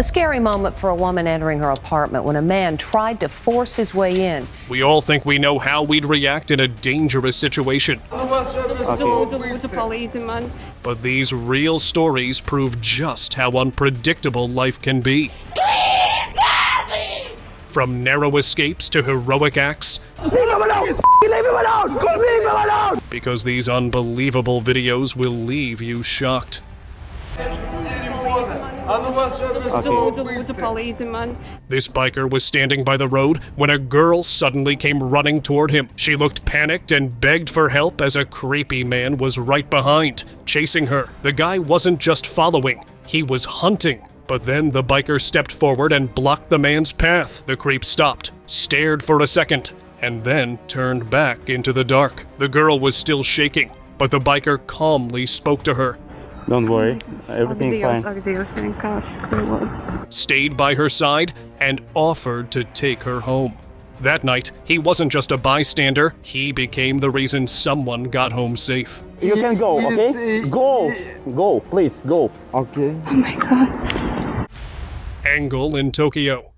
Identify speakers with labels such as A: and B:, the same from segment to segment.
A: A scary moment for a woman entering her apartment when a man tried to force his way in.
B: We all think we know how we'd react in a dangerous situation. But these real stories prove just how unpredictable life can be. From narrow escapes to heroic acts.
C: Leave him alone! Leave him alone! Leave him alone!
B: Because these unbelievable videos will leave you shocked. This biker was standing by the road when a girl suddenly came running toward him. She looked panicked and begged for help as a creepy man was right behind, chasing her. The guy wasn't just following, he was hunting. But then the biker stepped forward and blocked the man's path. The creep stopped, stared for a second, and then turned back into the dark. The girl was still shaking, but the biker calmly spoke to her.
D: Don't worry, everything's fine.
B: Stayed by her side and offered to take her home. That night, he wasn't just a bystander, he became the reason someone got home safe.
D: You can go, okay? Go! Go, please, go.
C: Okay.
E: Oh my god.
B: Angle in Tokyo.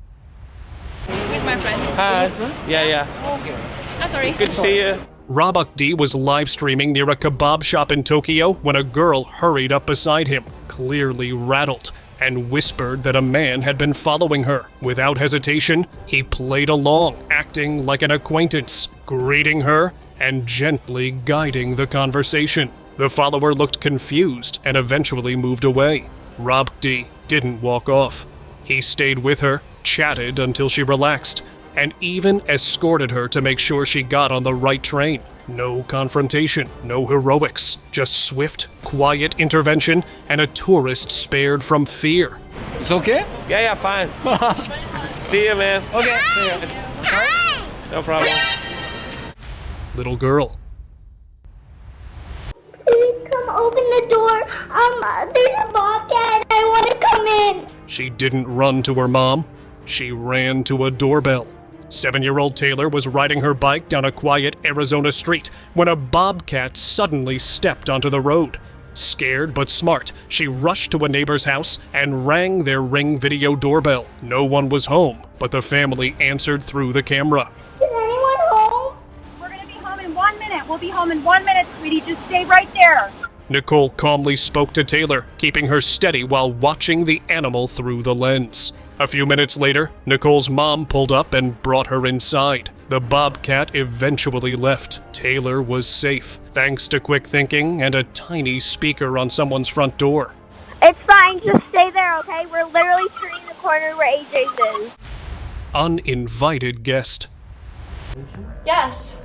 E: With my friend.
D: Hi. Yeah.
E: I'm sorry.
D: Good to see you.
B: Rabak D was live streaming near a kebab shop in Tokyo when a girl hurried up beside him, clearly rattled, and whispered that a man had been following her. Without hesitation, he played along, acting like an acquaintance, greeting her and gently guiding the conversation. The follower looked confused and eventually moved away. Rabak D didn't walk off. He stayed with her, chatted until she relaxed, and even escorted her to make sure she got on the right train. No confrontation, no heroics, just swift, quiet intervention and a tourist spared from fear.
C: It's okay?
D: Yeah, fine. See you, man. Okay, see you. No problem.
B: Little girl.
F: Please come open the door. There's a bobcat. I want to come in.
B: She didn't run to her mom. She ran to a doorbell. 7-year-old Taylor was riding her bike down a quiet Arizona street when a bobcat suddenly stepped onto the road. Scared but smart, she rushed to a neighbor's house and rang their Ring video doorbell. No one was home, but the family answered through the camera.
F: Is anyone home?
G: We're going to be home in 1 minute. We'll be home in 1 minute, sweetie. Just stay right there.
B: Nicole calmly spoke to Taylor, keeping her steady while watching the animal through the lens. A few minutes later, Nicole's mom pulled up and brought her inside. The bobcat eventually left. Taylor was safe, thanks to quick thinking and a tiny speaker on someone's front door.
F: It's fine. Just stay there, okay? We're literally turning the corner where AJ's is.
B: Uninvited guest.
E: Yes.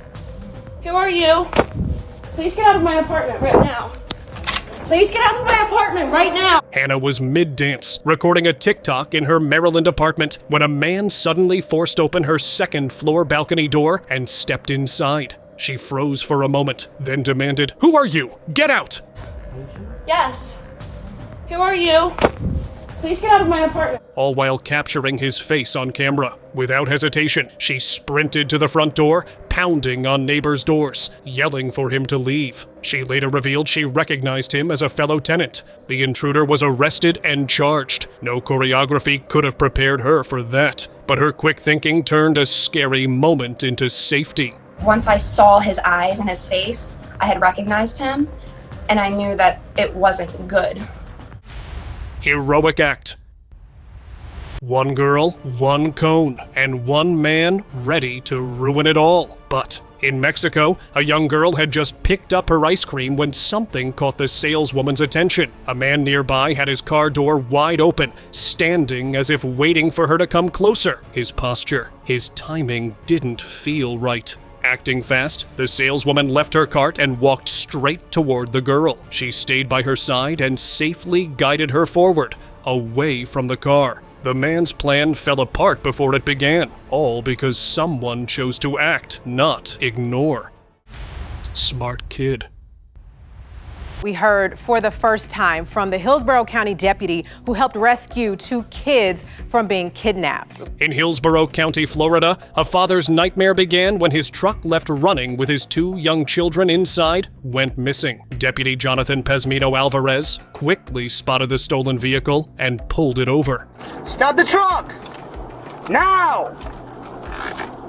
E: Who are you? Please get out of my apartment right now. Please get out of my apartment right now!
B: Hannah was mid-dance, recording a TikTok in her Maryland apartment when a man suddenly forced open her second-floor balcony door and stepped inside. She froze for a moment, then demanded, "Who are you? Get out!"
E: Yes. Who are you? Please get out of my apartment.
B: All while capturing his face on camera. Without hesitation, she sprinted to the front door, pounding on neighbors' doors, yelling for him to leave. She later revealed she recognized him as a fellow tenant. The intruder was arrested and charged. No choreography could have prepared her for that, but her quick thinking turned a scary moment into safety.
H: Once I saw his eyes and his face, I had recognized him, and I knew that it wasn't good.
B: Heroic act. One girl, one cone, and one man ready to ruin it all. But in Mexico, a young girl had just picked up her ice cream when something caught the saleswoman's attention. A man nearby had his car door wide open, standing as if waiting for her to come closer. His posture, his timing didn't feel right. Acting fast, the saleswoman left her cart and walked straight toward the girl. She stayed by her side and safely guided her forward, away from the car. The man's plan fell apart before it began, all because someone chose to act, not ignore. Smart kid.
I: We heard for the first time from the Hillsborough County deputy who helped rescue 2 kids from being kidnapped.
B: In Hillsborough County, Florida, a father's nightmare began when his truck left running with his 2 young children inside went missing. Deputy Jonathan Pesmino Alvarez quickly spotted the stolen vehicle and pulled it over.
C: Stop the truck! Now!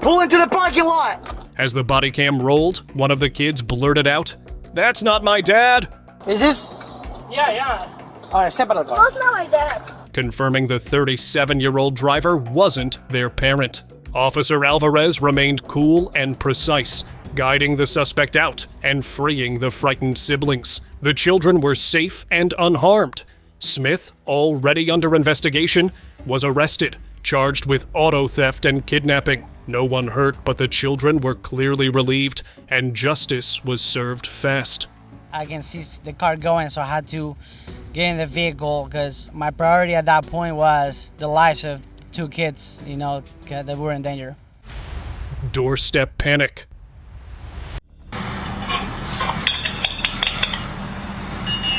C: Pull into the parking lot!
B: As the body cam rolled, one of the kids blurted out, "That's not my dad!"
C: Is this?
E: Yeah.
C: Alright, step out of the car.
E: That's not my dad.
B: Confirming the 37-year-old driver wasn't their parent. Officer Alvarez remained cool and precise, guiding the suspect out and freeing the frightened siblings. The children were safe and unharmed. Smith, already under investigation, was arrested, charged with auto theft and kidnapping. No one hurt, but the children were clearly relieved, and justice was served fast.
J: I can see the car going, so I had to get in the vehicle because my priority at that point was the lives of 2 kids, that were in danger.
B: Doorstep panic.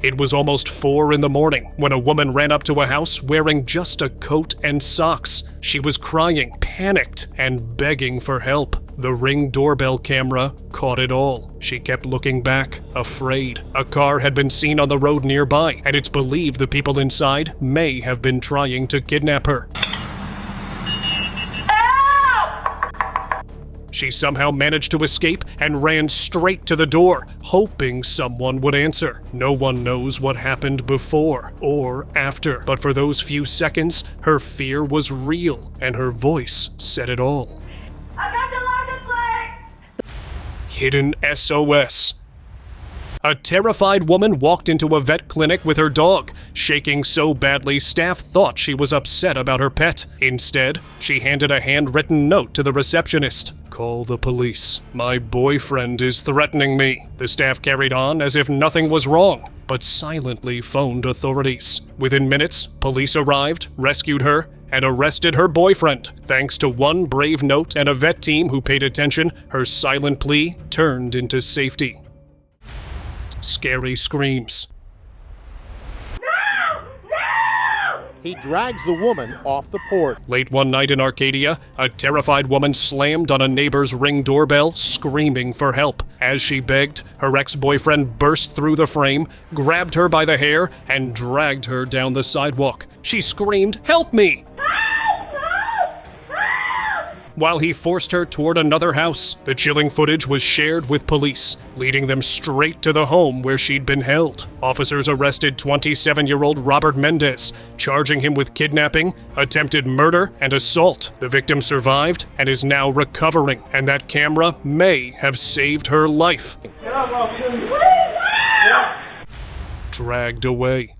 B: It was almost 4 in the morning when a woman ran up to a house wearing just a coat and socks. She was crying, panicked, and begging for help. The Ring doorbell camera caught it all. She kept looking back, afraid. A car had been seen on the road nearby, and it's believed the people inside may have been trying to kidnap her. She somehow managed to escape and ran straight to the door, hoping someone would answer. No one knows what happened before or after, but for those few seconds, her fear was real, and her voice said it all.
F: I got the license plate!
B: Hidden SOS. A terrified woman walked into a vet clinic with her dog, shaking so badly staff thought she was upset about her pet. Instead, she handed a handwritten note to the receptionist. "Call the police. My boyfriend is threatening me." The staff carried on as if nothing was wrong, but silently phoned authorities. Within minutes, police arrived, rescued her, and arrested her boyfriend. Thanks to one brave note and a vet team who paid attention, her silent plea turned into safety. Scary screams.
K: He drags the woman off the porch.
B: Late one night in Arcadia, a terrified woman slammed on a neighbor's Ring doorbell, screaming for help. As she begged, her ex-boyfriend burst through the frame, grabbed her by the hair, and dragged her down the sidewalk. She screamed, "Help me!" while he forced her toward another house. The chilling footage was shared with police, leading them straight to the home where she'd been held. Officers arrested 27-year-old Robert Mendez, charging him with kidnapping, attempted murder, and assault. The victim survived and is now recovering, and that camera may have saved her life. Dragged away.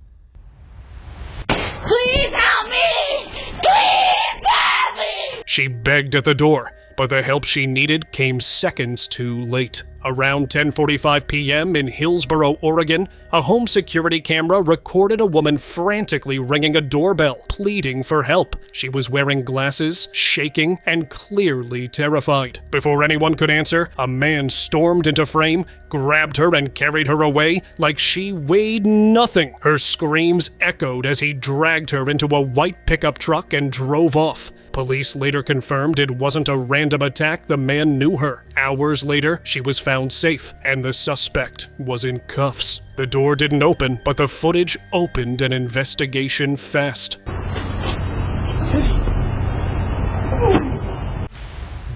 F: Please help me! Please help me!
B: She begged at the door, but the help she needed came seconds too late. Around 10:45 p.m. in Hillsborough, Oregon, a home security camera recorded a woman frantically ringing a doorbell, pleading for help. She was wearing glasses, shaking, and clearly terrified. Before anyone could answer, a man stormed into frame, grabbed her, and carried her away like she weighed nothing. Her screams echoed as he dragged her into a white pickup truck and drove off. Police later confirmed it wasn't a random attack. The man knew her. Hours later, she was found safe, and the suspect was in cuffs. The door didn't open, but the footage opened an investigation fast.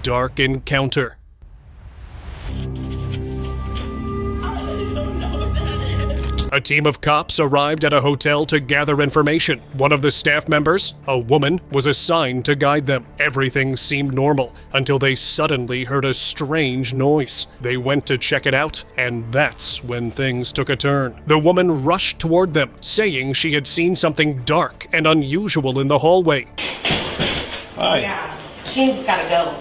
B: Dark encounter. A team of cops arrived at a hotel to gather information. One of the staff members, a woman, was assigned to guide them. Everything seemed normal until they suddenly heard a strange noise. They went to check it out, and that's when things took a turn. The woman rushed toward them, saying she had seen something dark and unusual in the hallway.
L: Hi. Yeah, she just gotta go.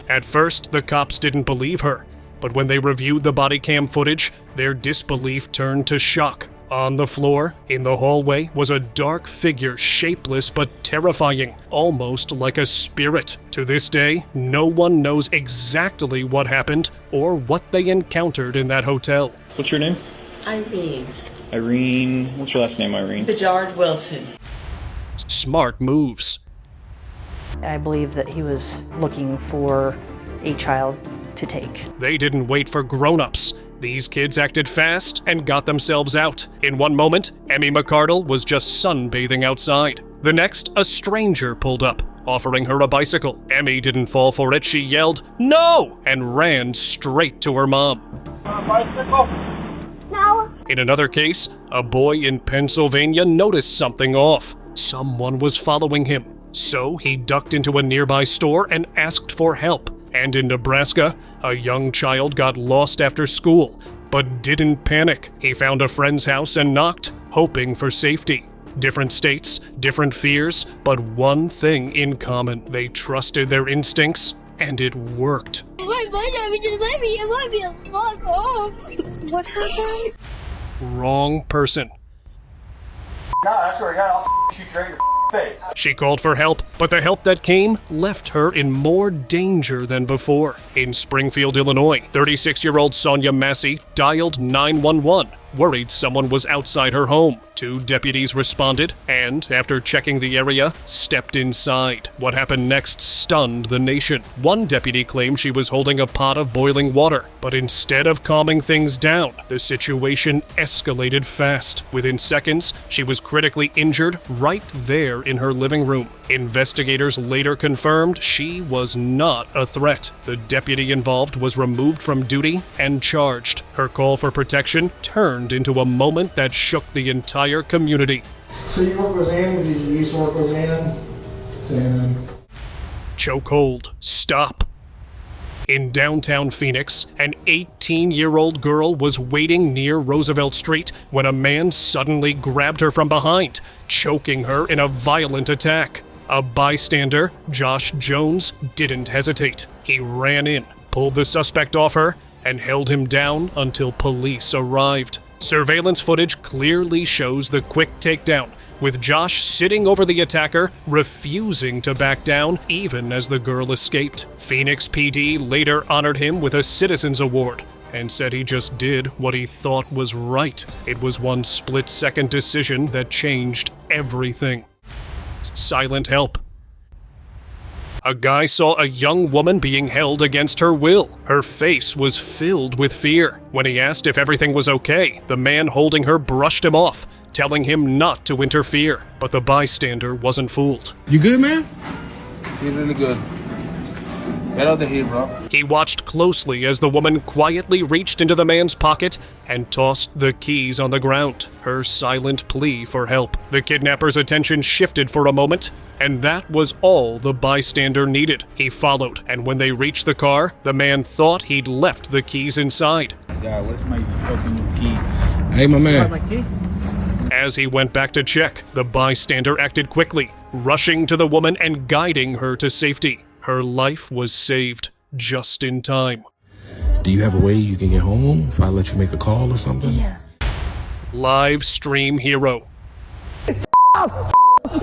B: At first, the cops didn't believe her. But when they reviewed the body cam footage, their disbelief turned to shock. On the floor, in the hallway, was a dark figure, shapeless but terrifying, almost like a spirit. To this day, no one knows exactly what happened or what they encountered in that hotel.
M: What's your name?
L: Irene.
M: Irene, what's your last name, Irene?
L: Bejard Wilson.
B: Smart moves.
N: I believe that he was looking for a child to take.
B: They didn't wait for grown-ups. These kids acted fast and got themselves out. In one moment, Emmy McCardle was just sunbathing outside. The next, a stranger pulled up, offering her a bicycle. Emmy didn't fall for it. She yelled, "No!" and ran straight to her mom.
F: Bicycle? No.
B: In another case, a boy in Pennsylvania noticed something off. Someone was following him. So he ducked into a nearby store and asked for help. And in Nebraska, a young child got lost after school, but didn't panic. He found a friend's house and knocked, hoping for safety. Different states, different fears, but one thing in common. They trusted their instincts, and it worked.
F: What happened?
B: Wrong person.
C: No, that's where I got. I'll shoot you right in your face.
B: She called for help, but the help that came left her in more danger than before. In Springfield, Illinois, 36-year-old Sonia Massey dialed 911, worried someone was outside her home. 2 deputies responded and, after checking the area, stepped inside. What happened next stunned the nation. One deputy claimed she was holding a pot of boiling water, but instead of calming things down, the situation escalated fast. Within seconds, she was critically injured right there in her living room. Investigators later confirmed she was not a threat. The deputy involved was removed from duty and charged. Her call for protection turned into a moment that shook the entire community.
O: So you work with Ann? Did you used to work with Ann? Sam.
B: Chokehold. Stop. In downtown Phoenix, an 18-year-old girl was waiting near Roosevelt Street when a man suddenly grabbed her from behind, choking her in a violent attack. A bystander, Josh Jones, didn't hesitate. He ran in, pulled the suspect off her, and held him down until police arrived. Surveillance footage clearly shows the quick takedown, with Josh sitting over the attacker, refusing to back down even as the girl escaped. Phoenix PD later honored him with a Citizens Award and said he just did what he thought was right. It was one split-second decision that changed everything. Silent help. A guy saw a young woman being held against her will. Her face was filled with fear. When he asked if everything was okay, the man holding her brushed him off, telling him not to interfere. But the bystander wasn't fooled.
P: You good, man?
Q: Feel really good. Get out of here, bro.
B: He watched closely as the woman quietly reached into the man's pocket and tossed the keys on the ground, her silent plea for help. The kidnapper's attention shifted for a moment, and that was all the bystander needed. He followed, and when they reached the car, the man thought he'd left the keys inside.
Q: Yeah, where's my fucking key?
P: Hey, my man.
Q: Where's my key?
B: As he went back to check, the bystander acted quickly, rushing to the woman and guiding her to safety. Her life was saved just in time.
P: Do you have a way you can get home if I let you make a call or something?
N: Yeah.
B: Live stream hero.
C: Leave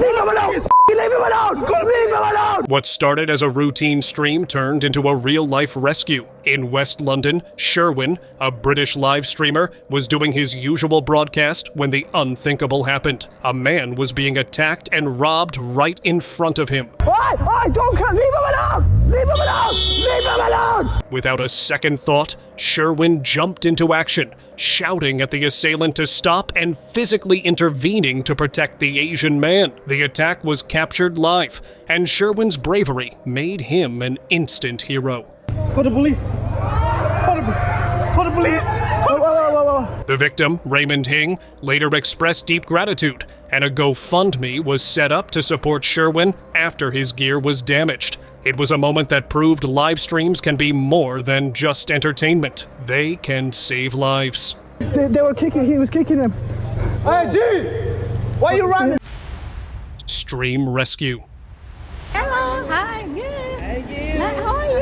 C: him alone! Leave him alone! Leave him alone!
B: What started as a routine stream turned into a real-life rescue. In West London, Sherwin, a British live streamer, was doing his usual broadcast when the unthinkable happened. A man was being attacked and robbed right in front of him.
C: Don't come! Leave him alone! Leave him alone! Leave him alone!
B: Without a second thought, Sherwin jumped into action, shouting at the assailant to stop and physically intervening to protect the Asian man. The attack was captured live, and Sherwin's bravery made him an instant hero.
C: Call the police! Call the police! Whoa.
B: The victim, Raymond Hing, later expressed deep gratitude, and a GoFundMe was set up to support Sherwin after his gear was damaged. It was a moment that proved live streams can be more than just entertainment. They can save lives.
C: They were kicking, he was kicking them. Hey, G! Why you running?
B: Stream rescue.
F: Hello. Hi. Good. Hey, how are you?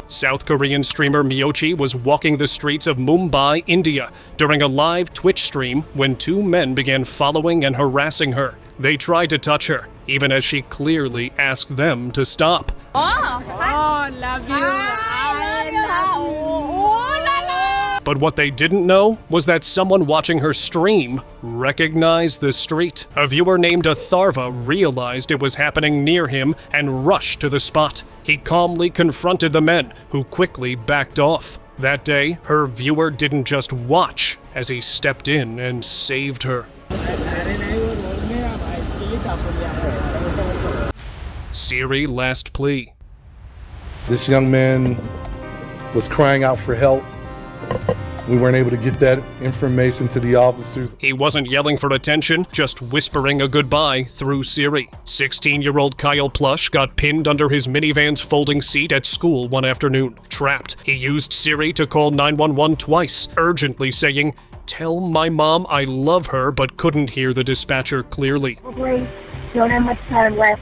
B: South Korean streamer Miyochi was walking the streets of Mumbai, India, during a live Twitch stream when 2 men began following and harassing her. They tried to touch her, even as she clearly asked them to stop.
F: Oh, love you. I love you.
B: But what they didn't know was that someone watching her stream recognized the street. A viewer named Atharva realized it was happening near him and rushed to the spot. He calmly confronted the men, who quickly backed off. That day, her viewer didn't just watch as he stepped in and saved her. Siri last plea.
R: This young man was crying out for help. We weren't able to get that information to the officers.
B: He wasn't yelling for attention, just whispering a goodbye through Siri. 16-year-old Kyle Plush got pinned under his minivan's folding seat at school one afternoon. Trapped, he used Siri to call 911 twice, urgently saying, "Tell my mom I love her," but couldn't hear the dispatcher clearly.
F: Please, don't have much time left.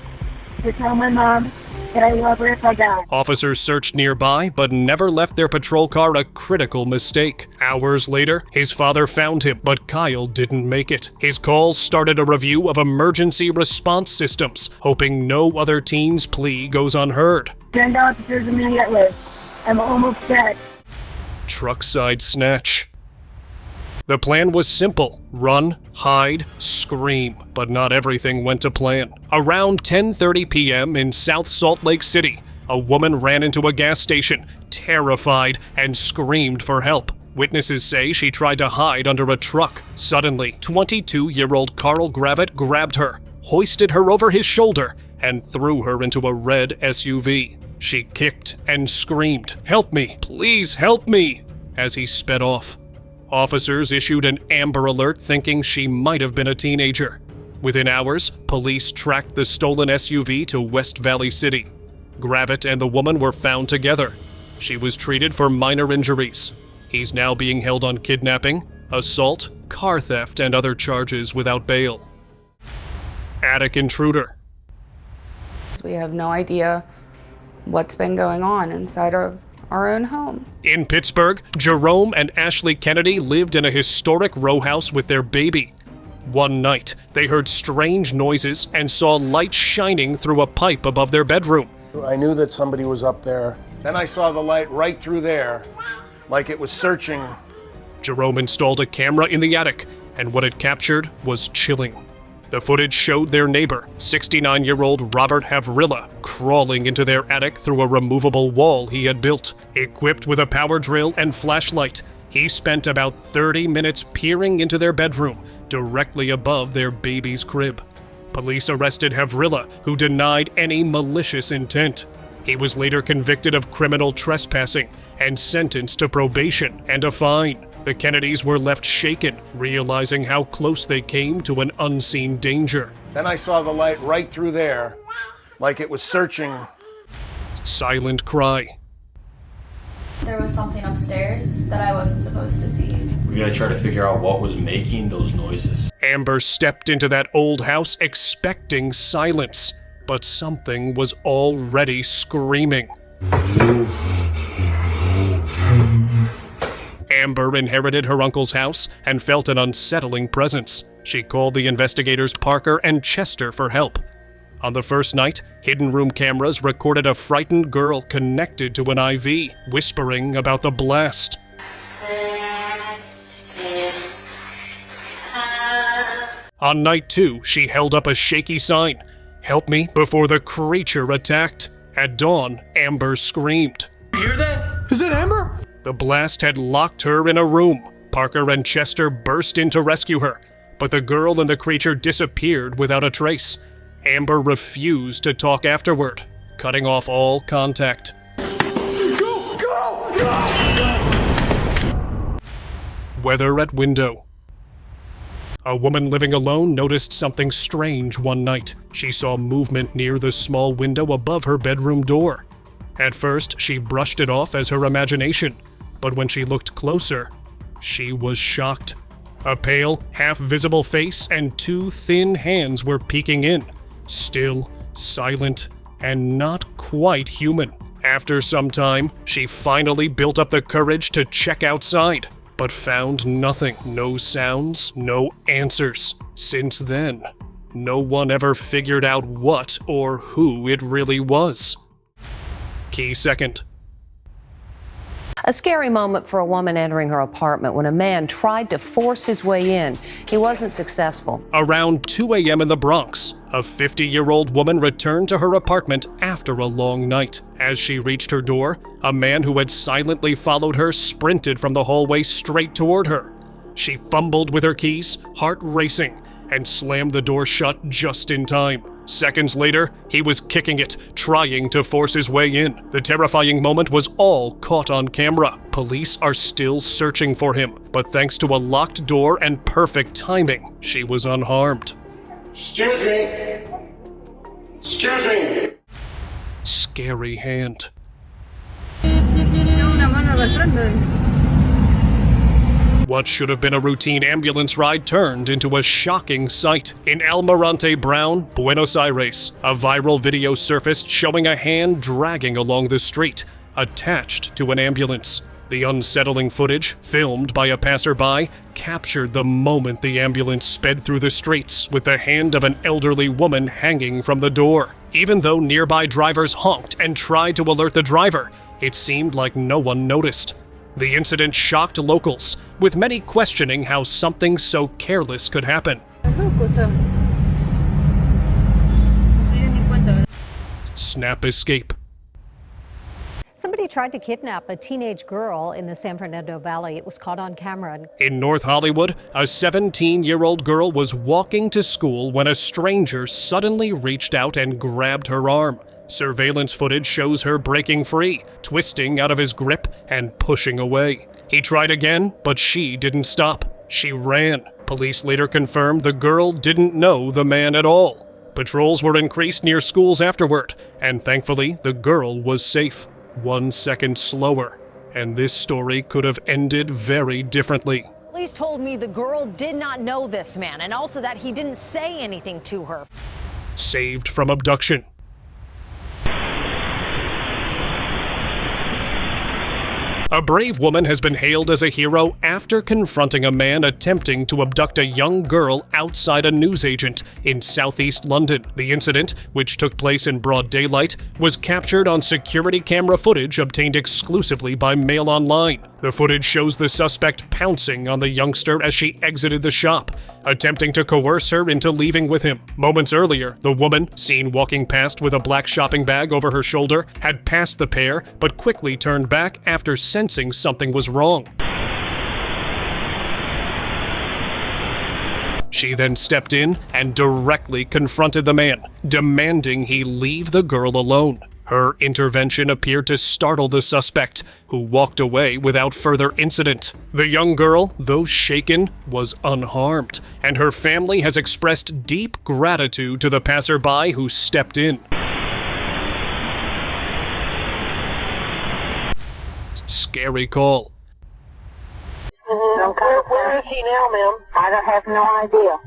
F: To tell my mom that I love her if I die.
B: Officers searched nearby, but never left their patrol car a critical mistake. Hours later, his father found him, but Kyle didn't make it. His calls started a review of emergency response systems, hoping no other teen's plea goes unheard.
F: Send officers immediately. I'm almost dead.
B: Truckside snatch. The plan was simple: run, hide, scream. But not everything went to plan. Around 10:30 p.m. in South Salt Lake City, a woman ran into a gas station, terrified, and screamed for help. Witnesses say she tried to hide under a truck. Suddenly, 22-year-old Carl Gravett grabbed her, hoisted her over his shoulder, and threw her into a red SUV. She kicked and screamed, "Help me, please help me," as he sped off. Officers issued an Amber Alert thinking she might have been a teenager. Within hours, police tracked the stolen SUV to West Valley City. Gravett and the woman were found together. She was treated for minor injuries. He's now being held on kidnapping, assault, car theft, and other charges without bail. Attic intruder.
S: We have no idea what's been going on inside our own home.
B: In Pittsburgh, Jerome and Ashley Kennedy lived in a historic row house with their baby. One night, they heard strange noises and saw light shining through a pipe above their bedroom.
T: I knew that somebody was up there. Then I saw the light right through there, like it was searching.
B: Jerome installed a camera in the attic, and what it captured was chilling. The footage showed their neighbor, 69-year-old Robert Havrilla, crawling into their attic through a removable wall he had built. Equipped with a power drill and flashlight, he spent about 30 minutes peering into their bedroom, directly above their baby's crib. Police arrested Havrilla, who denied any malicious intent. He was later convicted of criminal trespassing and sentenced to probation and a fine. The Kennedys were left shaken, realizing how close they came to an unseen danger.
T: Then I saw the light right through there, like it was searching.
B: Silent cry.
U: There was something upstairs that I wasn't supposed to see.
V: We gotta try to figure out what was making those noises.
B: Amber stepped into that old house expecting silence, but something was already screaming. Amber inherited her uncle's house and felt an unsettling presence. She called the investigators Parker and Chester for help. On the first night, hidden room cameras recorded a frightened girl connected to an IV, whispering about the blast. On night 2, she held up a shaky sign, "Help me before the creature attacked." At dawn, Amber screamed.
V: You hear that?
B: Is that Amber? The blast had locked her in a room. Parker and Chester burst in to rescue her, but the girl and the creature disappeared without a trace. Amber refused to talk afterward, cutting off all contact. Go! Weather at window. A woman living alone noticed something strange one night. She saw movement near the small window above her bedroom door. At first, she brushed it off as her imagination, but when she looked closer, she was shocked. A pale, half-visible face and 2 thin hands were peeking in, still, silent, and not quite human. After some time, she finally built up the courage to check outside, but found nothing. No sounds, no answers. Since then, no one ever figured out what or who it really was. Key second.
A: A scary moment for a woman entering her apartment when a man tried to force his way in. He wasn't successful.
B: Around 2 a.m. in the Bronx, a 50-year-old woman returned to her apartment after a long night. As she reached her door, a man who had silently followed her sprinted from the hallway straight toward her. She fumbled with her keys, heart racing, and slammed the door shut just in time. Seconds later, he was kicking it, trying to force his way in. The terrifying moment was all caught on camera. Police are still searching for him, but thanks to a locked door and perfect timing, she was unharmed.
V: Excuse me. Excuse me.
B: Scary hand. What should have been a routine ambulance ride turned into a shocking sight. In Almirante Brown, Buenos Aires, a viral video surfaced showing a hand dragging along the street, attached to an ambulance. The unsettling footage, filmed by a passerby, captured the moment the ambulance sped through the streets with the hand of an elderly woman hanging from the door. Even though nearby drivers honked and tried to alert the driver, it seemed like no one noticed. The incident shocked locals, with many questioning how something so careless could happen. Snap escape.
D: Somebody tried to kidnap a teenage girl in the San Fernando Valley. It was caught on camera.
B: In North Hollywood, a 17-year-old girl was walking to school when a stranger suddenly reached out and grabbed her arm. Surveillance footage shows her breaking free, twisting out of his grip and pushing away. He tried again, but she didn't stop. She ran. Police later confirmed the girl didn't know the man at all. Patrols were increased near schools afterward, and thankfully, the girl was safe. 1 second slower, and this story could have ended very differently.
W: Police told me the girl did not know this man, and also that he didn't say anything to her.
B: Saved from abduction. A brave woman has been hailed as a hero after confronting a man attempting to abduct a young girl outside a newsagent in southeast London. The incident, which took place in broad daylight, was captured on security camera footage obtained exclusively by Mail Online. The footage shows the suspect pouncing on the youngster as she exited the shop, attempting to coerce her into leaving with him. Moments earlier, the woman, seen walking past with a black shopping bag over her shoulder, had passed the pair but quickly turned back after sensing something was wrong. She then stepped in and directly confronted the man, demanding he leave the girl alone. Her intervention appeared to startle the suspect, who walked away without further incident. The young girl, though shaken, was unharmed, and her family has expressed deep gratitude to the passerby who stepped in. Scary call.
X: Where is he now, ma'am? I have no idea.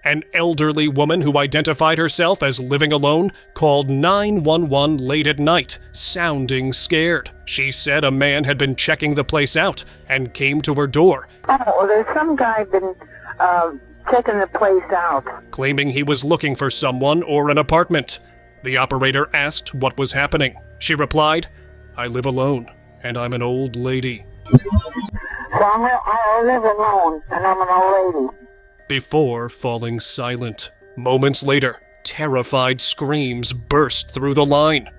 B: An elderly woman who identified herself as living alone called 911 late at night, sounding scared. She said a man had been checking the place out and came to her door.
X: Oh, well, there's some guy been checking the place out,
B: claiming he was looking for someone or an apartment. The operator asked what was happening. She replied, "I live alone, and I'm an old lady."
X: So I live alone, and I'm an old lady.
B: Before falling silent. Moments later, terrified screams burst through the line.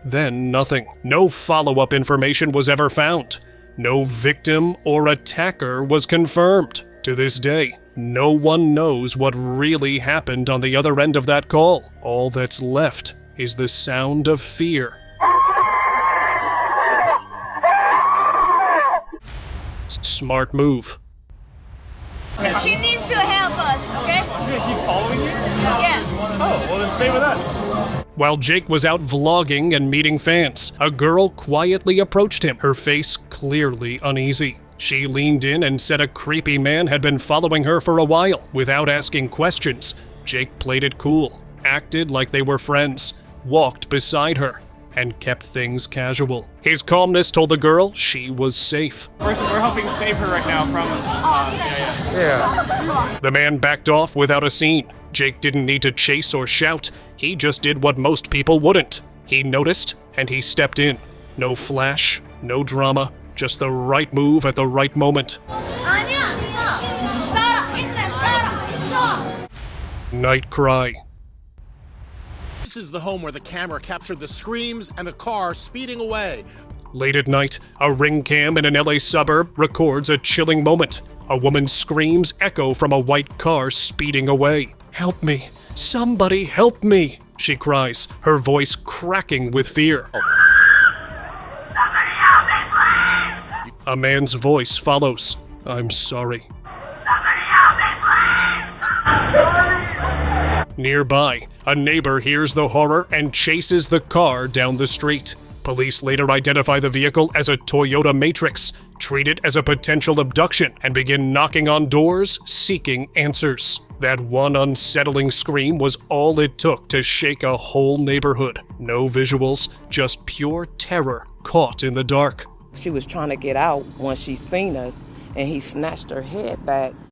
B: Then nothing. No follow-up information was ever found. No victim or attacker was confirmed. To this day, no one knows what really happened on the other end of that call. All that's left is the sound of fear. Smart move.
Y: She needs to help us, okay?
Z: You're gonna keep following you?
Y: Yeah.
Z: Oh, well then stay with us.
B: While Jake was out vlogging and meeting fans, a girl quietly approached him, her face clearly uneasy. She leaned in and said a creepy man had been following her for a while. Without asking questions, Jake played it cool, acted like they were friends, walked beside her, and kept things casual. His calmness told the girl she was safe.
Z: We're helping save her right now from... Yeah.
B: The man backed off without a scene. Jake didn't need to chase or shout. He just did what most people wouldn't. He noticed and he stepped in. No flash, no drama, just the right move at the right moment. Night cry.
E: This is the home where the camera captured the screams and the car speeding away.
B: Late at night, a ring cam in an LA suburb records a chilling moment. A woman's screams echo from a white car speeding away. "Help me! Somebody help me!" she cries, her voice cracking with fear. A man's voice follows. "I'm sorry." Nearby, a neighbor hears the horror and chases the car down the street. Police later identify the vehicle as a Toyota Matrix, treat it as a potential abduction, and begin knocking on doors, seeking answers. That one unsettling scream was all it took to shake a whole neighborhood. No visuals, just pure terror caught in the dark.
G: She was trying to get out once she seen us, and he snatched her head back